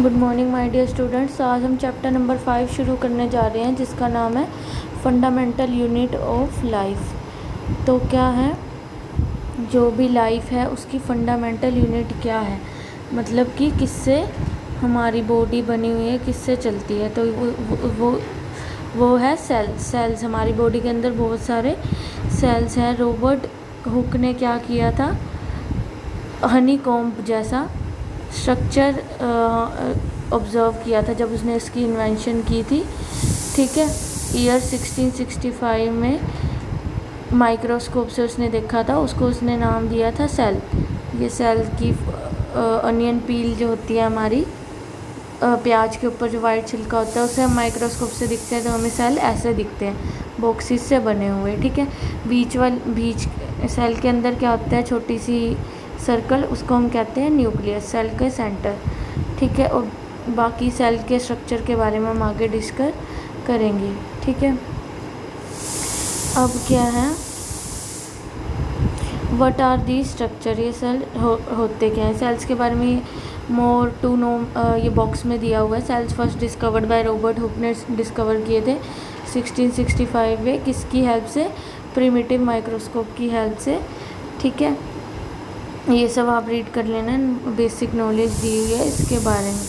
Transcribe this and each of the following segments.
Good morning my dear students. आज हम chapter number 5 शुरू करने जा रहे हैं जिसका नाम है फंडामेंटल यूनिट ऑफ लाइफ। तो क्या है, जो भी लाइफ है उसकी फंडामेंटल यूनिट क्या है, मतलब कि किससे हमारी बॉडी बनी हुई है, किससे चलती है। तो वो है सेल्स। हमारी बॉडी के अंदर बहुत सारे सेल्स हैं। रॉबर्ट हुक ने क्या किया था, हनी कॉम्ब जैसा स्ट्रक्चर ऑब्ज़र्व किया था जब उसने इसकी इन्वेंशन की थी। ठीक है, ईयर 1665 में माइक्रोस्कोप से उसने देखा था, उसको उसने नाम दिया था सेल। ये सेल की अनियन पील जो होती है हमारी, प्याज के ऊपर जो वाइट छिलका होता है, उसे हम माइक्रोस्कोप से दिखते हैं तो हमें सेल ऐसे दिखते हैं, बॉक्सेस से बने हुए। ठीक है, बीच सेल के अंदर क्या होता है, छोटी सी सर्कल, उसको हम कहते हैं न्यूक्लियस, सेल के सेंटर। ठीक है, और बाकी सेल के स्ट्रक्चर के बारे में हम आगे डिस्कस करेंगे। ठीक है, अब क्या है, व्हाट आर दी स्ट्रक्चर, ये सेल होते क्या हैं, सेल्स के बारे में मोर टू नो ये बॉक्स में दिया हुआ है। Cells first discovered by Robert Hooke ने डिस्कवर किए थे 1665 में, किसकी हेल्प से, प्रिमिटिव माइक्रोस्कोप की हेल्प से। ठीक है, ये सब आप रीड कर लेना, बेसिक नॉलेज दी हुई है इसके बारे में।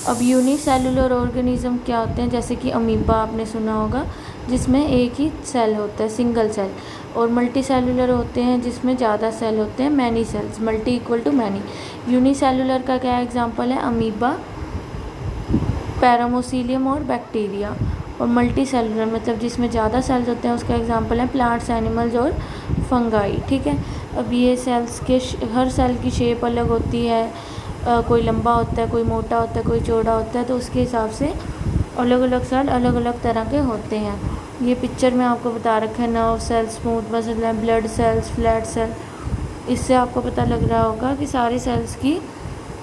अब यूनिसेलुलर ऑर्गेनिज्म क्या होते हैं, जैसे कि अमीबा आपने सुना होगा, जिसमें एक ही सेल होता है, सिंगल सेल। और मल्टी सेलुलर होते हैं जिसमें ज़्यादा सेल होते हैं, many cells, multi equal to many. Unicellular का क्या एग्जांपल है, अमीबा, पैरामोसीलियम और बैक्टीरिया। और मल्टी सेलुलर मतलब जिसमें ज़्यादा सेल्स होते हैं, उसका एग्जांपल है प्लांट्स, एनिमल्स और फंगाई। ठीक है, अब ये सेल्स के हर सेल की शेप अलग होती है, कोई लंबा होता है, कोई मोटा होता है, कोई चौड़ा होता है, तो उसके हिसाब से अलग अलग सेल अलग अलग तरह के होते हैं। ये पिक्चर में आपको बता रखा है, nerve cell, smooth muscle, blood cells, flat cell. इससे आपको पता लग रहा होगा कि सारे सेल्स की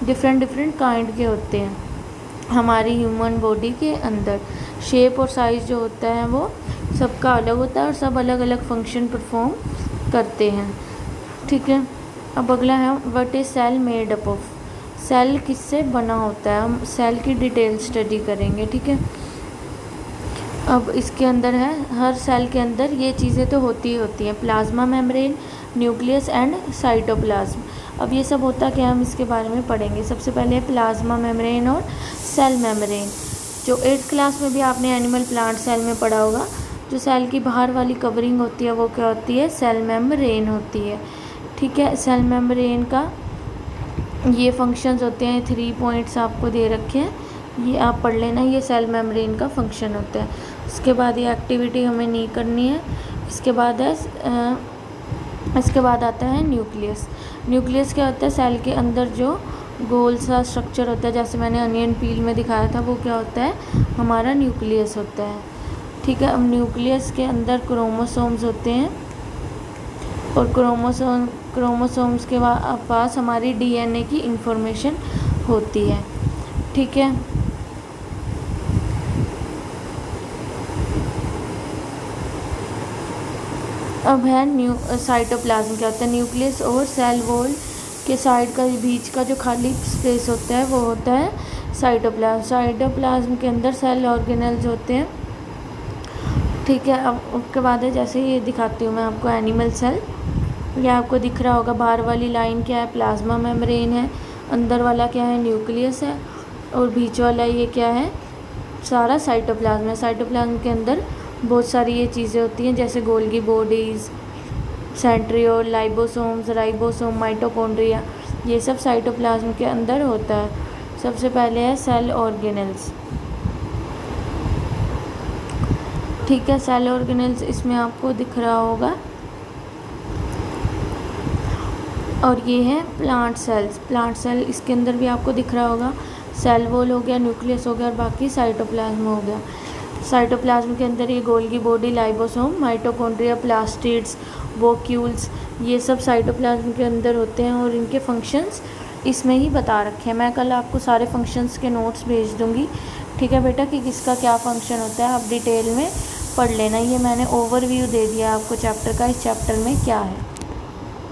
डिफरेंट काइंड के होते हैं हमारी ह्यूमन बॉडी के अंदर। शेप और साइज़ जो होता है वो सबका अलग होता है और सब अलग अलग फंक्शन परफॉर्म करते हैं। ठीक है, अब अगला है what is cell made up of, cell किससे बना होता है, हम सेल की डिटेल स्टडी करेंगे। ठीक है, अब इसके अंदर है, हर सेल के अंदर ये चीज़ें तो होती ही होती हैं, plasma membrane, nucleus and cytoplasm. अब ये सब होता क्या, हम इसके बारे में पढ़ेंगे। सबसे पहले प्लाज्मा मेम्ब्रेन और सेल मेम्ब्रेन, जो 8th क्लास में भी आपने एनिमल प्लांट सेल में पढ़ा होगा। जो सेल की बाहर वाली कवरिंग होती है वो क्या होती है, सेल मेम्ब्रेन होती है। ठीक है, सेल मेम्ब्रेन का ये फंक्शंस होते हैं, 3 पॉइंट्स आपको दे रखे हैं, ये आप पढ़ लेना, ये सेल मेम्ब्रेन का फंक्शन होता है। इसके बाद ये एक्टिविटी हमें नहीं करनी है। इसके बाद आता है न्यूक्लियस। न्यूक्लियस क्या होता है, सेल के अंदर जो गोल सा स्ट्रक्चर होता है, जैसे मैंने अनियन पील में दिखाया था, वो क्या होता है, हमारा न्यूक्लियस होता है। ठीक है, अब न्यूक्लियस के अंदर क्रोमोसोम्स होते हैं और क्रोमोसोम्स के पास हमारी डीएनए की इंफॉर्मेशन होती है। ठीक है, अब है साइटोप्लाज्म। क्या होता है, न्यूक्लियस और सेल वॉल के साइड का बीच का जो खाली स्पेस होता है वो होता है साइटोप्लाज्म। साइटोप्लाज्म के अंदर सेल ऑर्गेनेल्स होते हैं। ठीक है, अब उसके बाद है, जैसे ये दिखाती हूँ मैं आपको, एनिमल सेल, ये आपको दिख रहा होगा, बाहर वाली लाइन क्या है, प्लाज्मा मेम्ब्रेन है, अंदर वाला क्या है, न्यूक्लियस है, और बीच वाला ये क्या है, सारा साइटोप्लाज्म है। साइटोप्लाज्म के अंदर बहुत सारी ये चीज़ें होती हैं, जैसे Golgi bodies, centriole, lysosomes, ribosome, mitochondria, ये सब साइटोप्लाज्म के अंदर होता है। सबसे पहले है सेल ऑर्गेनेल्स। ठीक है, सेल ऑर्गेनेल्स इसमें आपको दिख रहा होगा, और ये है प्लांट सेल्स। प्लांट सेल इसके अंदर भी आपको दिख रहा होगा, सेल वॉल हो गया, न्यूक्लियस हो गया, और बाकी साइटोप्लाज्म हो गया। साइटोप्लाज्म के अंदर ये गोल्गी बॉडी, लाइबोसोम, माइटोकॉन्ड्रिया, प्लास्टिड्स, वोक्यूल्स, ये सब साइटोप्लाज्म के अंदर होते हैं और इनके फंक्शंस इसमें ही बता रखे हैं। मैं कल आपको सारे फंक्शंस के नोट्स भेज दूँगी। ठीक है बेटा, कि किसका क्या फंक्शन होता है, आप डिटेल में पढ़ लेना। ये मैंने ओवरव्यू दे दिया आपको चैप्टर का, इस चैप्टर में क्या है।